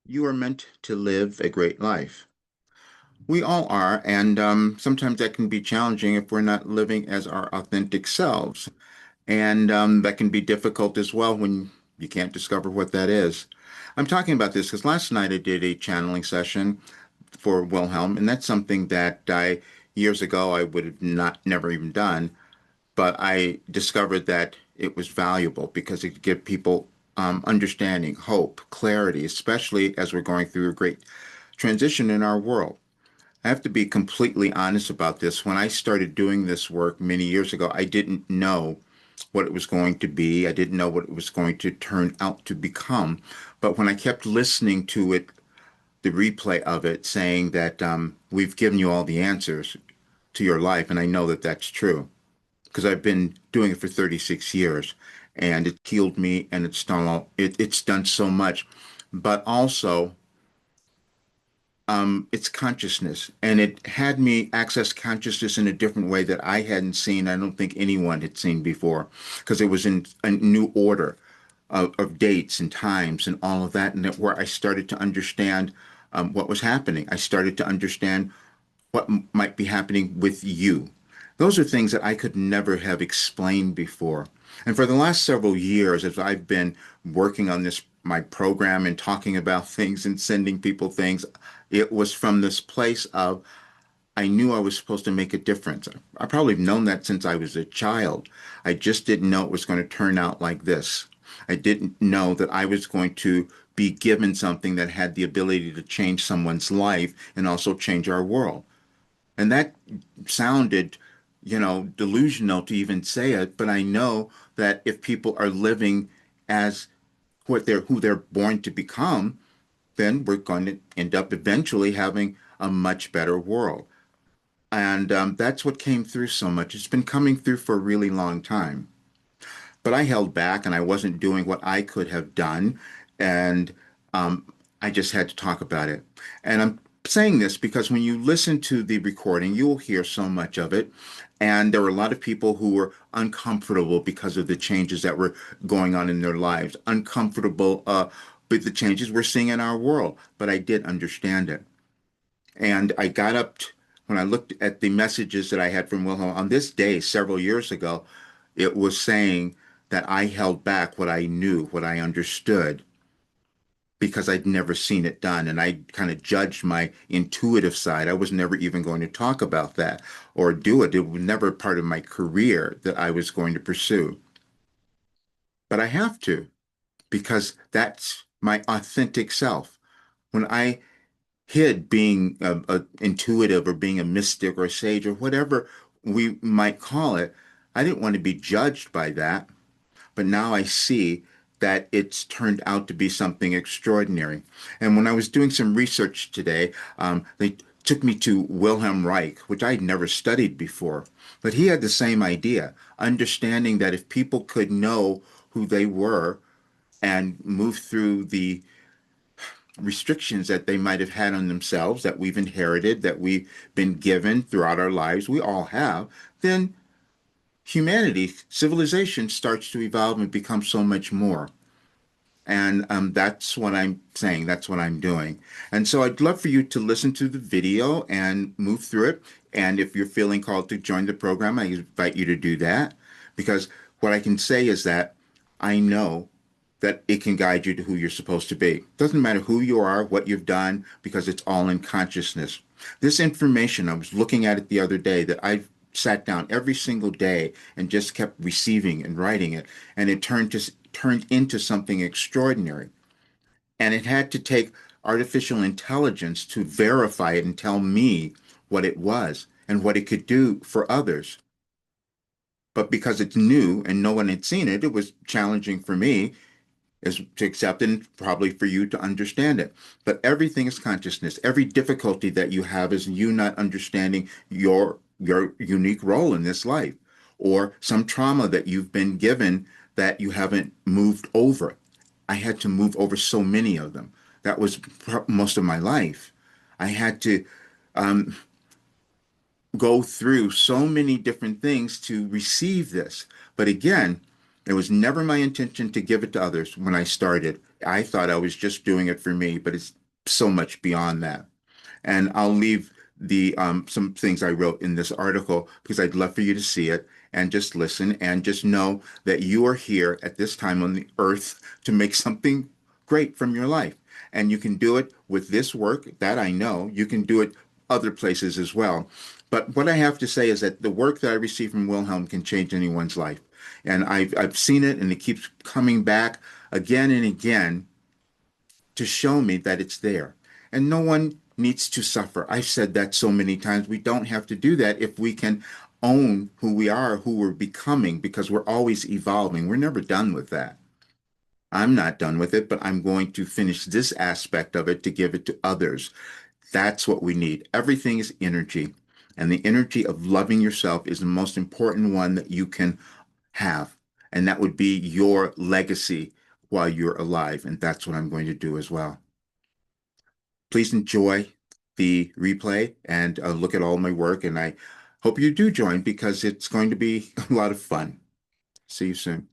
You are meant to live a great life. We all are, and sometimes that can be challenging if we're not living as our authentic selves. And that can be difficult as well when you can't discover what that is. I'm talking about this because last night I did a channeling session for Wilhelm, and that's something that years ago, I would have not never even done. But I discovered that it was valuable because it could give people understanding, hope, clarity, especially as we're going through a great transition in our world. I have to be completely honest about this. When I started doing this work many years ago, I didn't know what it was going to be. I didn't know what it was going to turn out to become. But when I kept listening to it, the replay of it saying that we've given you all the answers to your life, and I know that that's true because I've been doing it for 36 years and it healed me and it's done so much. But also it's consciousness, and it had me access consciousness in a different way that I hadn't seen. I don't think anyone had seen before because it was in a new order of dates and times and all of that, and that where I started to understand what was happening. I started to understand what might be happening with you. Those are things that I could never have explained before. And for the last several years, as I've been working on this, my program and talking about things and sending people things, it was from this place of I knew I was supposed to make a difference. I probably have known that since I was a child. I just didn't know it was going to turn out like this. I didn't know that I was going to be given something that had the ability to change someone's life and also change our world. And that sounded, delusional to even say it, but I know that if people are living as who they're born to become, then we're going to end up eventually having a much better world. And that's what came through so much. It's been coming through for a really long time. But I held back and I wasn't doing what I could have done. And um, I just had to talk about it. And I'm saying this because when you listen to the recording, you will hear so much of it. And there were a lot of people who were uncomfortable because of the changes that were going on in their lives, uncomfortable with the changes we're seeing in our world. But I did understand it. And I got when I looked at the messages that I had from Wilhelm on this day several years ago, it was saying that I held back what I knew, what I understood, because I'd never seen it done. And I kind of judged my intuitive side. I was never even going to talk about that or do it. It was never part of my career that I was going to pursue. But I have to, because that's my authentic self. When I hid being intuitive or being a mystic or a sage or whatever we might call it, I didn't want to be judged by that. But now I see that it's turned out to be something extraordinary. And when I was doing some research today, they took me to Wilhelm Reich, which I'd never studied before. But he had the same idea, understanding that if people could know who they were and move through the restrictions that they might have had on themselves that we've inherited, that we've been given throughout our lives, we all have, then humanity, civilization starts to evolve and become so much more. And that's what I'm saying. That's what I'm doing. And so I'd love for you to listen to the video and move through it. And if you're feeling called to join the program, I invite you to do that because what I can say is that I know that it can guide you to who you're supposed to be. Doesn't matter who you are, what you've done, because it's all in consciousness. This information, I was looking at it the other day that I sat down every single day and just kept receiving and writing it, and it turned into something extraordinary. And it had to take artificial intelligence to verify it and tell me what it was and what it could do for others. But because it's new and no one had seen it, it was challenging for me is to accept and probably for you to understand it. But everything is consciousness. Every difficulty that you have is you not understanding your unique role in this life or some trauma that you've been given that you haven't moved over. I had to move over so many of them. That was most of my life. I had to um, go through so many different things to receive this. But again, It was never my intention to give it to others when I started. I thought I was just doing it for me, but it's so much beyond that. And I'll leave the some things I wrote in this article because I'd love for you to see it and just listen and just know that you are here at this time on the earth to make something great from your life. And you can do it with this work, that I know. You can do it other places as well. But what I have to say is that the work that I receive from Wilhelm can change anyone's life. And I've seen it, and it keeps coming back again and again to show me that it's there. And no one needs to suffer. I've said that so many times. We don't have to do that if we can own who we are, who we're becoming, because we're always evolving. We're never done with that. I'm not done with it, but I'm going to finish this aspect of it to give it to others. That's what we need. Everything is energy. And the energy of loving yourself is the most important one that you can have. And that would be your legacy while you're alive. And that's what I'm going to do as well. Please enjoy the replay and look at all my work. And I hope you do join because it's going to be a lot of fun. See you soon.